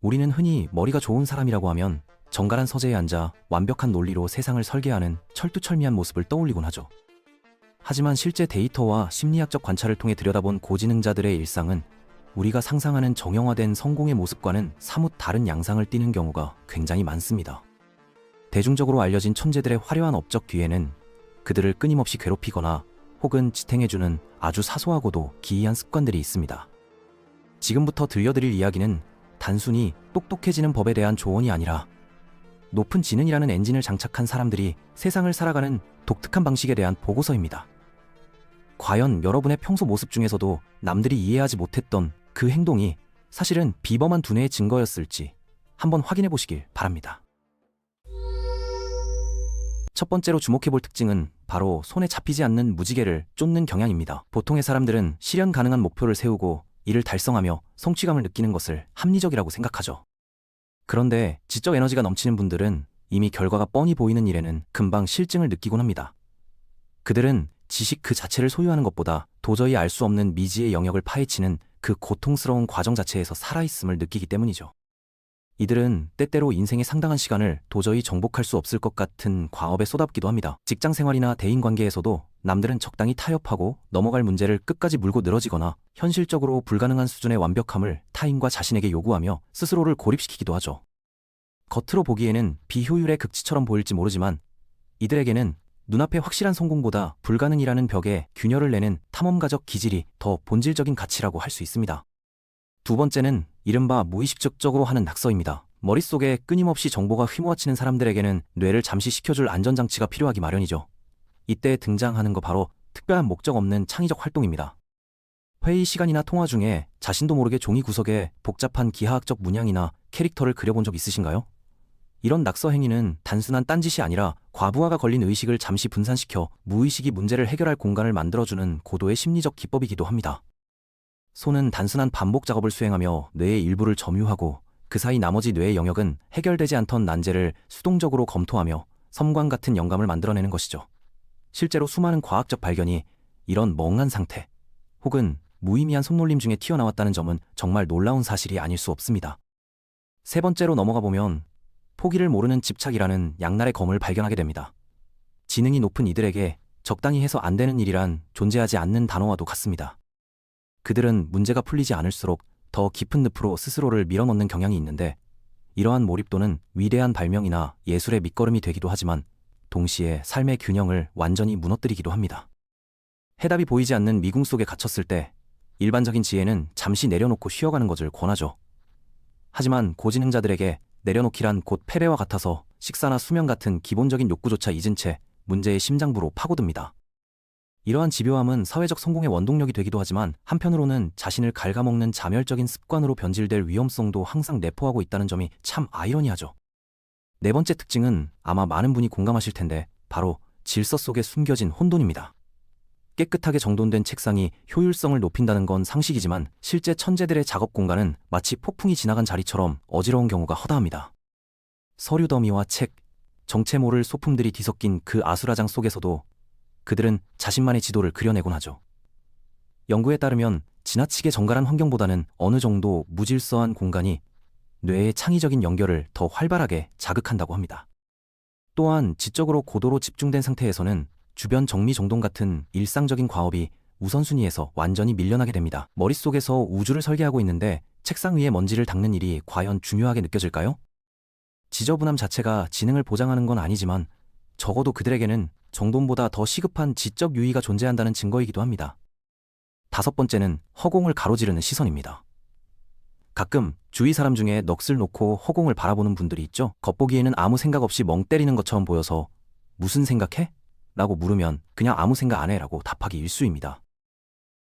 우리는 흔히 머리가 좋은 사람이라고 하면 정갈한 서재에 앉아 완벽한 논리로 세상을 설계하는 철두철미한 모습을 떠올리곤 하죠. 하지만 실제 데이터와 심리학적 관찰을 통해 들여다본 고지능자들의 일상은 우리가 상상하는 정형화된 성공의 모습과는 사뭇 다른 양상을 띠는 경우가 굉장히 많습니다. 대중적으로 알려진 천재들의 화려한 업적 뒤에는 그들을 끊임없이 괴롭히거나 혹은 지탱해주는 아주 사소하고도 기이한 습관들이 있습니다. 지금부터 들려드릴 이야기는 단순히 똑똑해지는 법에 대한 조언이 아니라 높은 지능이라는 엔진을 장착한 사람들이 세상을 살아가는 독특한 방식에 대한 보고서입니다. 과연 여러분의 평소 모습 중에서도 남들이 이해하지 못했던 그 행동이 사실은 비범한 두뇌의 증거였을지 한번 확인해 보시길 바랍니다. 첫 번째로 주목해볼 특징은 바로 손에 잡히지 않는 무지개를 쫓는 경향입니다. 보통의 사람들은 실현 가능한 목표를 세우고 이를 달성하며 성취감을 느끼는 것을 합리적이라고 생각하죠. 그런데 지적 에너지가 넘치는 분들은 이미 결과가 뻔히 보이는 일에는 금방 실증을 느끼곤 합니다. 그들은 지식 그 자체를 소유하는 것보다 도저히 알 수 없는 미지의 영역을 파헤치는 그 고통스러운 과정 자체에서 살아있음을 느끼기 때문이죠. 이들은 때때로 인생의 상당한 시간을 도저히 정복할 수 없을 것 같은 과업에 쏟아붓기도 합니다. 직장 생활이나 대인관계에서도 남들은 적당히 타협하고 넘어갈 문제를 끝까지 물고 늘어지거나 현실적으로 불가능한 수준의 완벽함을 타인과 자신에게 요구하며 스스로를 고립시키기도 하죠. 겉으로 보기에는 비효율의 극치처럼 보일지 모르지만 이들에게는 눈앞의 확실한 성공보다 불가능이라는 벽에 균열을 내는 탐험가적 기질이 더 본질적인 가치라고 할 수 있습니다. 두 번째는 이른바 무의식적으로 하는 낙서입니다. 머릿속에 끊임없이 정보가 휘몰아치는 사람들에게는 뇌를 잠시 식혀줄 안전장치가 필요하기 마련이죠. 이때 등장하는 거 바로 특별한 목적 없는 창의적 활동입니다. 회의 시간이나 통화 중에 자신도 모르게 종이 구석에 복잡한 기하학적 문양이나 캐릭터를 그려본 적 있으신가요? 이런 낙서 행위는 단순한 딴짓이 아니라 과부하가 걸린 의식을 잠시 분산시켜 무의식이 문제를 해결할 공간을 만들어주는 고도의 심리적 기법이기도 합니다. 손은 단순한 반복 작업을 수행하며 뇌의 일부를 점유하고 그 사이 나머지 뇌의 영역은 해결되지 않던 난제를 수동적으로 검토하며 섬광 같은 영감을 만들어내는 것이죠. 실제로 수많은 과학적 발견이 이런 멍한 상태 혹은 무의미한 손놀림 중에 튀어나왔다는 점은 정말 놀라운 사실이 아닐 수 없습니다. 세 번째로 넘어가 보면 포기를 모르는 집착이라는 양날의 검을 발견하게 됩니다. 지능이 높은 이들에게 적당히 해서 안 되는 일이란 존재하지 않는 단어와도 같습니다. 그들은 문제가 풀리지 않을수록 더 깊은 늪으로 스스로를 밀어넣는 경향이 있는데 이러한 몰입도는 위대한 발명이나 예술의 밑거름이 되기도 하지만 동시에 삶의 균형을 완전히 무너뜨리기도 합니다. 해답이 보이지 않는 미궁 속에 갇혔을 때 일반적인 지혜는 잠시 내려놓고 쉬어가는 것을 권하죠. 하지만 고지능자들에게 내려놓기란 곧 패배와 같아서 식사나 수면 같은 기본적인 욕구조차 잊은 채 문제의 심장부로 파고듭니다. 이러한 집요함은 사회적 성공의 원동력이 되기도 하지만 한편으로는 자신을 갉아먹는 자멸적인 습관으로 변질될 위험성도 항상 내포하고 있다는 점이 참 아이러니하죠. 네 번째 특징은 아마 많은 분이 공감하실 텐데 바로 질서 속에 숨겨진 혼돈입니다. 깨끗하게 정돈된 책상이 효율성을 높인다는 건 상식이지만 실제 천재들의 작업 공간은 마치 폭풍이 지나간 자리처럼 어지러운 경우가 허다합니다. 서류 더미와 책, 정체 모를 소품들이 뒤섞인 그 아수라장 속에서도 그들은 자신만의 지도를 그려내곤 하죠. 연구에 따르면 지나치게 정갈한 환경보다는 어느 정도 무질서한 공간이 뇌의 창의적인 연결을 더 활발하게 자극한다고 합니다. 또한 지적으로 고도로 집중된 상태에서는 주변 정리정돈 같은 일상적인 과업이 우선순위에서 완전히 밀려나게 됩니다. 머릿속에서 우주를 설계하고 있는데 책상 위에 먼지를 닦는 일이 과연 중요하게 느껴질까요? 지저분함 자체가 지능을 보장하는 건 아니지만 적어도 그들에게는 정돈보다 더 시급한 지적 유의가 존재한다는 증거이기도 합니다. 다섯 번째는 허공을 가로지르는 시선입니다. 가끔 주위 사람 중에 넋을 놓고 허공을 바라보는 분들이 있죠. 겉보기에는 아무 생각 없이 멍 때리는 것처럼 보여서 무슨 생각해? 라고 물으면 그냥 아무 생각 안 해 라고 답하기 일쑤입니다.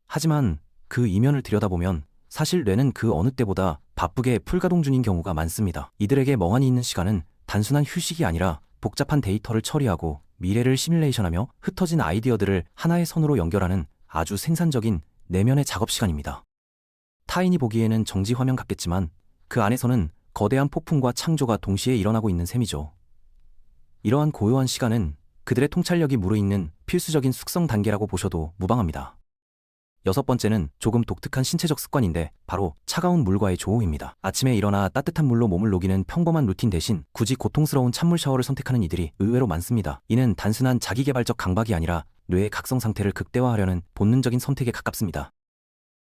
하지만 그 이면을 들여다보면 사실 뇌는 그 어느 때보다 바쁘게 풀가동 중인 경우가 많습니다. 이들에게 멍하니 있는 시간은 단순한 휴식이 아니라 복잡한 데이터를 처리하고 미래를 시뮬레이션하며 흩어진 아이디어들을 하나의 선으로 연결하는 아주 생산적인 내면의 작업 시간입니다. 타인이 보기에는 정지 화면 같겠지만 그 안에서는 거대한 폭풍과 창조가 동시에 일어나고 있는 셈이죠. 이러한 고요한 시간은 그들의 통찰력이 무르익는 필수적인 숙성 단계라고 보셔도 무방합니다. 6번째는 조금 독특한 신체적 습관인데 바로 차가운 물과의 조호입니다. 아침에 일어나 따뜻한 물로 몸을 녹이는 평범한 루틴 대신 굳이 고통스러운 찬물 샤워를 선택하는 이들이 의외로 많습니다. 이는 단순한 자기개발적 강박이 아니라 뇌의 각성 상태를 극대화하려는 본능적인 선택에 가깝습니다.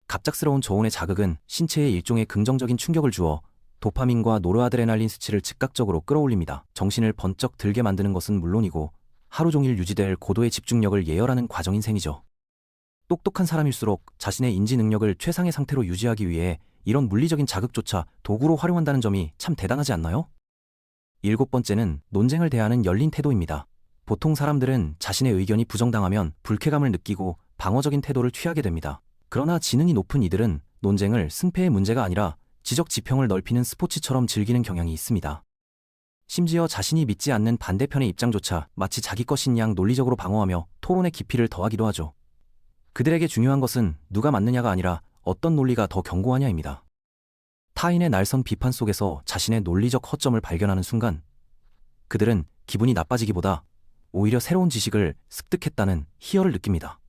갑작스러운 저온의 자극은 신체에 일종의 긍정적인 충격을 주어 도파민과 노르아드레날린 수치를 즉각적으로 끌어올립니다. 정신을 번쩍 들게 만드는 것은 물론이고 하루 종일 유지될 고도의 집중력을 예열하는 과정인 셈이죠. 똑똑한 사람일수록 자신의 인지 능력을 최상의 상태로 유지하기 위해 이런 물리적인 자극조차 도구로 활용한다는 점이 참 대단하지 않나요? 7번째는 논쟁을 대하는 열린 태도입니다. 보통 사람들은 자신의 의견이 부정당하면 불쾌감을 느끼고 방어적인 태도를 취하게 됩니다. 그러나 지능이 높은 이들은 논쟁을 승패의 문제가 아니라 지적 지평을 넓히는 스포츠처럼 즐기는 경향이 있습니다. 심지어 자신이 믿지 않는 반대편의 입장조차 마치 자기 것인 양 논리적으로 방어하며 토론의 깊이를 더하기도 하죠. 그들에게 중요한 것은 누가 맞느냐가 아니라 어떤 논리가 더 견고하냐입니다. 타인의 날선 비판 속에서 자신의 논리적 허점을 발견하는 순간 그들은 기분이 나빠지기보다 오히려 새로운 지식을 습득했다는 희열을 느낍니다.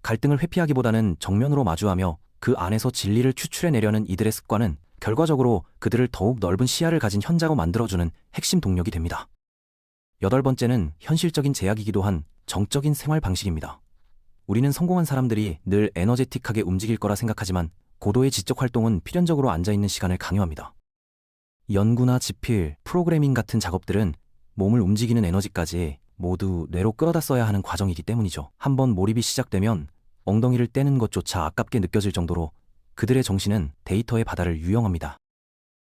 갈등을 회피하기보다는 정면으로 마주하며 그 안에서 진리를 추출해내려는 이들의 습관은 결과적으로 그들을 더욱 넓은 시야를 가진 현자로 만들어주는 핵심 동력이 됩니다. 8번째는 현실적인 제약이기도 한 정적인 생활 방식입니다. 우리는 성공한 사람들이 늘 에너제틱하게 움직일 거라 생각하지만 고도의 지적 활동은 필연적으로 앉아있는 시간을 강요합니다. 연구나 집필, 프로그래밍 같은 작업들은 몸을 움직이는 에너지까지 모두 뇌로 끌어다 써야 하는 과정이기 때문이죠. 한번 몰입이 시작되면 엉덩이를 떼는 것조차 아깝게 느껴질 정도로 그들의 정신은 데이터의 바다를 유영합니다.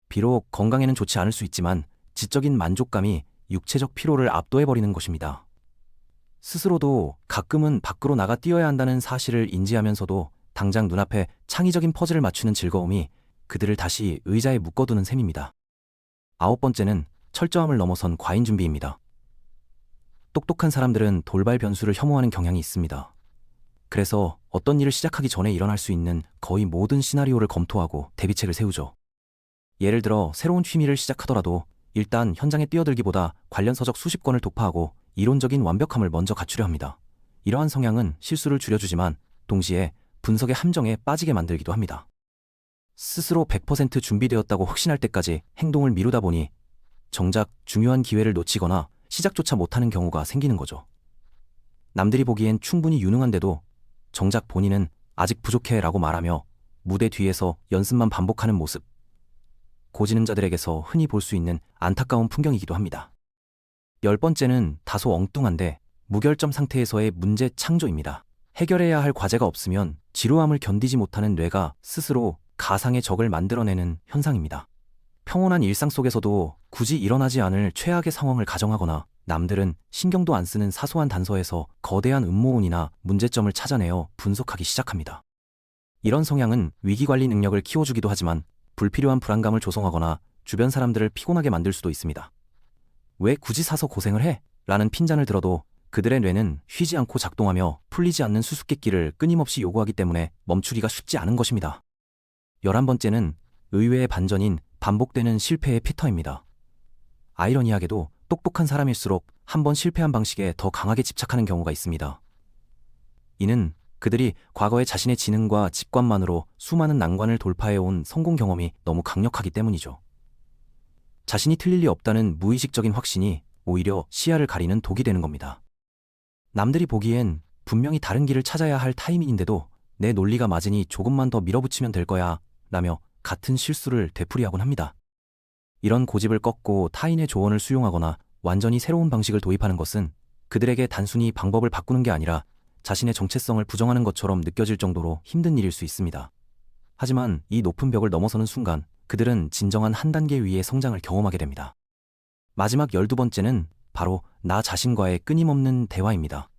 비록 건강에는 좋지 않을 수 있지만 지적인 만족감이 육체적 피로를 압도해버리는 것입니다. 스스로도 가끔은 밖으로 나가 뛰어야 한다는 사실을 인지하면서도 당장 눈앞에 창의적인 퍼즐을 맞추는 즐거움이 그들을 다시 의자에 묶어두는 셈입니다. 9번째는 철저함을 넘어선 과잉 준비입니다. 똑똑한 사람들은 돌발 변수를 혐오하는 경향이 있습니다. 그래서 어떤 일을 시작하기 전에 일어날 수 있는 거의 모든 시나리오를 검토하고 대비책을 세우죠. 예를 들어 새로운 취미를 시작하더라도 일단 현장에 뛰어들기보다 관련 서적 수십 권을 독파하고 이론적인 완벽함을 먼저 갖추려 합니다. 이러한 성향은 실수를 줄여주지만 동시에 분석의 함정에 빠지게 만들기도 합니다. 스스로 100% 준비되었다고 확신할 때까지 행동을 미루다 보니 정작 중요한 기회를 놓치거나 시작조차 못하는 경우가 생기는 거죠. 남들이 보기엔 충분히 유능한데도 정작 본인은 아직 부족해 라고 말하며 무대 뒤에서 연습만 반복하는 모습. 고지능자들에게서 흔히 볼 수 있는 안타까운 풍경이기도 합니다. 10번째는 다소 엉뚱한데 무결점 상태에서의 문제 창조입니다. 해결해야 할 과제가 없으면 지루함을 견디지 못하는 뇌가 스스로 가상의 적을 만들어내는 현상입니다. 평온한 일상 속에서도 굳이 일어나지 않을 최악의 상황을 가정하거나 남들은 신경도 안 쓰는 사소한 단서에서 거대한 음모론이나 문제점을 찾아내어 분석하기 시작합니다. 이런 성향은 위기관리 능력을 키워주기도 하지만 불필요한 불안감을 조성하거나 주변 사람들을 피곤하게 만들 수도 있습니다. 왜 굳이 사서 고생을 해? 라는 핀잔을 들어도 그들의 뇌는 쉬지 않고 작동하며 풀리지 않는 수수께끼를 끊임없이 요구하기 때문에 멈추기가 쉽지 않은 것입니다. 11번째는 의외의 반전인 반복되는 실패의 패턴입니다. 아이러니하게도 똑똑한 사람일수록 한번 실패한 방식에 더 강하게 집착하는 경우가 있습니다. 이는 그들이 과거의 자신의 지능과 직관만으로 수많은 난관을 돌파해온 성공 경험이 너무 강력하기 때문이죠. 자신이 틀릴 리 없다는 무의식적인 확신이 오히려 시야를 가리는 독이 되는 겁니다. 남들이 보기엔 분명히 다른 길을 찾아야 할 타이밍인데도 내 논리가 맞으니 조금만 더 밀어붙이면 될 거야 라며 같은 실수를 되풀이하곤 합니다. 이런 고집을 꺾고 타인의 조언을 수용하거나 완전히 새로운 방식을 도입하는 것은 그들에게 단순히 방법을 바꾸는 게 아니라 자신의 정체성을 부정하는 것처럼 느껴질 정도로 힘든 일일 수 있습니다. 하지만 이 높은 벽을 넘어서는 순간 그들은 진정한 한 단계 위의 성장을 경험하게 됩니다. 마지막 12번째는 바로 나 자신과의 끊임없는 대화입니다.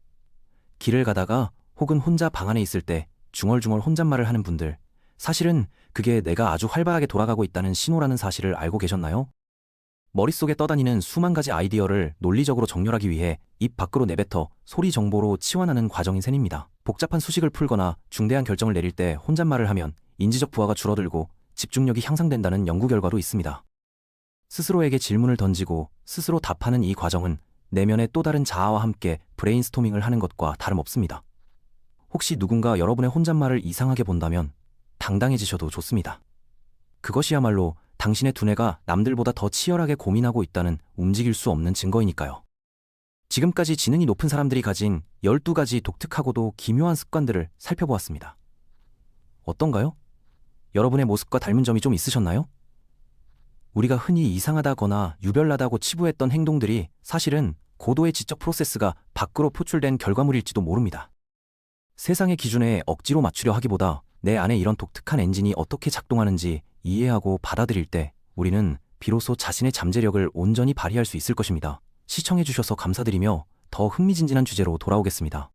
길을 가다가 혹은 혼자 방 안에 있을 때 중얼중얼 혼잣말을 하는 분들, 사실은 그게 내가 아주 활발하게 돌아가고 있다는 신호라는 사실을 알고 계셨나요? 머릿속에 떠다니는 수만 가지 아이디어를 논리적으로 정렬하기 위해 입 밖으로 내뱉어 소리 정보로 치환하는 과정인 셈입니다. 복잡한 수식을 풀거나 중대한 결정을 내릴 때 혼잣말을 하면 인지적 부하가 줄어들고 집중력이 향상된다는 연구 결과도 있습니다. 스스로에게 질문을 던지고 스스로 답하는 이 과정은 내면의 또 다른 자아와 함께 브레인스토밍을 하는 것과 다름없습니다. 혹시 누군가 여러분의 혼잣말을 이상하게 본다면 당당해지셔도 좋습니다. 그것이야말로 당신의 두뇌가 남들보다 더 치열하게 고민하고 있다는 움직일 수 없는 증거이니까요. 지금까지 지능이 높은 사람들이 가진 12가지 독특하고도 기묘한 습관들을 살펴보았습니다. 어떤가요? 여러분의 모습과 닮은 점이 좀 있으셨나요? 우리가 흔히 이상하다거나 유별나다고 치부했던 행동들이 사실은 고도의 지적 프로세스가 밖으로 표출된 결과물일지도 모릅니다. 세상의 기준에 억지로 맞추려 하기보다 내 안에 이런 독특한 엔진이 어떻게 작동하는지 이해하고 받아들일 때 우리는 비로소 자신의 잠재력을 온전히 발휘할 수 있을 것입니다. 시청해주셔서 감사드리며 더 흥미진진한 주제로 돌아오겠습니다.